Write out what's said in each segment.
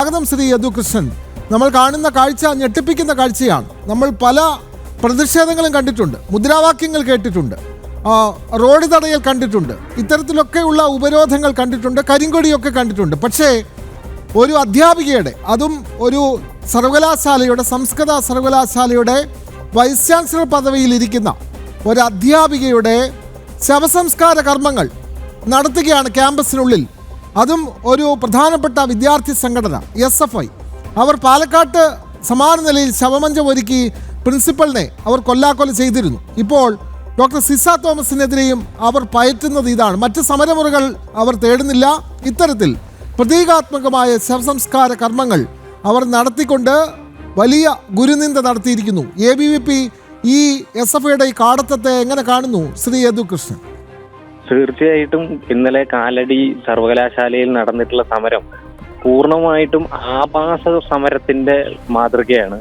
സ്വാഗതം ശ്രീ യദുകൃഷ്ണൻ. നമ്മൾ കാണുന്ന കാഴ്ച ഞെട്ടിപ്പിക്കുന്ന കാഴ്ചയാണ്. നമ്മൾ പല പ്രതിഷേധങ്ങളും കണ്ടിട്ടുണ്ട്, മുദ്രാവാക്യങ്ങൾ കേട്ടിട്ടുണ്ട്, റോഡ് തടയൽ കണ്ടിട്ടുണ്ട്, ഇത്തരത്തിലൊക്കെയുള്ള ഉപരോധങ്ങൾ കണ്ടിട്ടുണ്ട്, കരിങ്കൊടിയൊക്കെ കണ്ടിട്ടുണ്ട്. പക്ഷേ ഒരു അധ്യാപികയുടെ, അതും ഒരു സർവകലാശാലയുടെ, സംസ്കൃത സർവകലാശാലയുടെ വൈസ് ചാൻസലർ പദവിയിലിരിക്കുന്ന ഒരു അധ്യാപികയുടെ ശവസംസ്കാര കർമ്മങ്ങൾ നടത്തുകയാണ് ക്യാമ്പസിനുള്ളിൽ. അതും ഒരു പ്രധാനപ്പെട്ട വിദ്യാർത്ഥി സംഘടന SFI. അവർ പാലക്കാട്ട് സമാന നിലയിൽ ശവമഞ്ചം ഒരുക്കി പ്രിൻസിപ്പലിനെ അവർ കൊല്ലാക്കൊല ചെയ്തിരുന്നു. ഇപ്പോൾ ഡോക്ടർ സിസ തോമസിനെതിരെയും അവർ പയറ്റുന്നത് ഇതാണ്. മറ്റ് സമരമുറകൾ അവർ തേടുന്നില്ല. ഇത്തരത്തിൽ പ്രതീകാത്മകമായ ശവസംസ്കാര കർമ്മങ്ങൾ അവർ നടത്തിക്കൊണ്ട് വലിയ ഗുരുനിന്ദ നടത്തിയിരിക്കുന്നു. ABVP ഈ SFIയുടെ ഈ കാടത്തത്തെ എങ്ങനെ കാണുന്നു ശ്രീ യദുകൃഷ്ണൻ? തീർച്ചയായിട്ടും ഇന്നലെ കാലടി സർവകലാശാലയിൽ നടന്നിട്ടുള്ള സമരം പൂർണ്ണമായിട്ടും ആഭാസ സമരത്തിന്റെ മാതൃകയാണ്.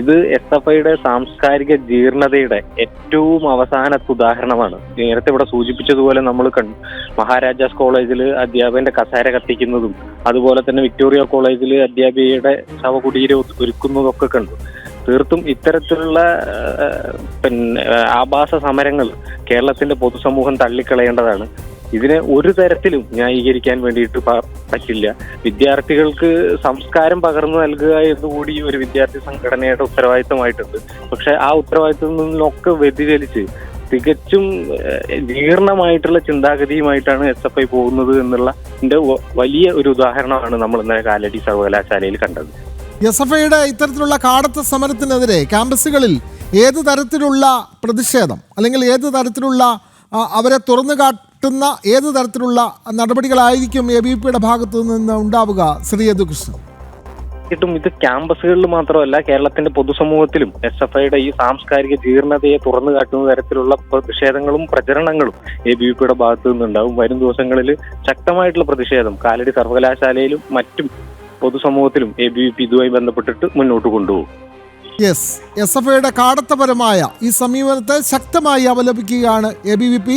ഇത് SFIയുടെ സാംസ്കാരിക ജീർണതയുടെ ഏറ്റവും അവസാനത്തെ ഉദാഹരണമാണ്. നേരത്തെ ഇവിടെ സൂചിപ്പിച്ചതുപോലെ നമ്മൾ കണ്ടു, മഹാരാജാസ് കോളേജിൽ അധ്യാപകന്റെ കസേര കത്തിക്കുന്നതും അതുപോലെ തന്നെ വിക്ടോറിയ കോളേജിൽ അധ്യാപികയുടെ ശവകുടീരം ഒരുക്കുന്നതൊക്കെ കണ്ടു. തീർത്തും ഇത്തരത്തിലുള്ള ആഭാസ സമരങ്ങൾ കേരളത്തിന്റെ പൊതുസമൂഹം തള്ളിക്കളയേണ്ടതാണ്. ഇതിനെ ഒരു തരത്തിലും ന്യായീകരിക്കാൻ വേണ്ടിയിട്ട് പറ്റില്ല. വിദ്യാർത്ഥികൾക്ക് സംസ്കാരം പകർന്നു നൽകുക എന്നുകൂടി ഒരു വിദ്യാർത്ഥി സംഘടനയുടെ ഉത്തരവാദിത്തമായിട്ടുണ്ട്. പക്ഷെ ആ ഉത്തരവാദിത്തത്തിൽ നിന്നൊക്കെ വ്യതിചലിച്ച് തികച്ചും ജീർണമായിട്ടുള്ള ചിന്താഗതിയുമായിട്ടാണ് SFI പോകുന്നത് എന്നുള്ള വലിയ ഒരു ഉദാഹരണമാണ് നമ്മൾ ഇന്നലെ കാലടി സർവകലാശാലയിൽ കണ്ടത്. SFIയുടെ ഇത്തരത്തിലുള്ള കാടത്ത സമരത്തിനെതിരെ ക്യാമ്പസുകളിൽ ഏത് തരത്തിലുള്ള പ്രതിഷേധം, അല്ലെങ്കിൽ ഏത് തരത്തിലുള്ള അവരെ തുറന്നു കാട്ടുന്ന ഏത് തരത്തിലുള്ള നടപടികളായിരിക്കും ABVPയുടെ ഭാഗത്തു നിന്ന് ഉണ്ടാവുക ശ്രീ യദുകൃഷ്ണൻ? ഇത് ക്യാമ്പസുകളിൽ മാത്രമല്ല, കേരളത്തിന്റെ പൊതുസമൂഹത്തിലും SFIയുടെ ഈ സാംസ്കാരിക ജീർണതയെ തുറന്നു കാട്ടുന്ന തരത്തിലുള്ള പ്രതിഷേധങ്ങളും പ്രചരണങ്ങളും ABVPയുടെ ഭാഗത്തു നിന്നുണ്ടാവും. വരും ദിവസങ്ങളിൽ ശക്തമായിട്ടുള്ള പ്രതിഷേധം കാലടി സർവകലാശാലയിലും മറ്റും പൊതുസമൂഹത്തിലും ABVP ഇതുമായി ബന്ധപ്പെട്ടിട്ട് മുന്നോട്ട് കൊണ്ടുപോകും. SFIയുടെ കാടത്തപരമായ ഈ സമീപനത്തെ ശക്തമായി അപലപിക്കുകയാണ് ABVP.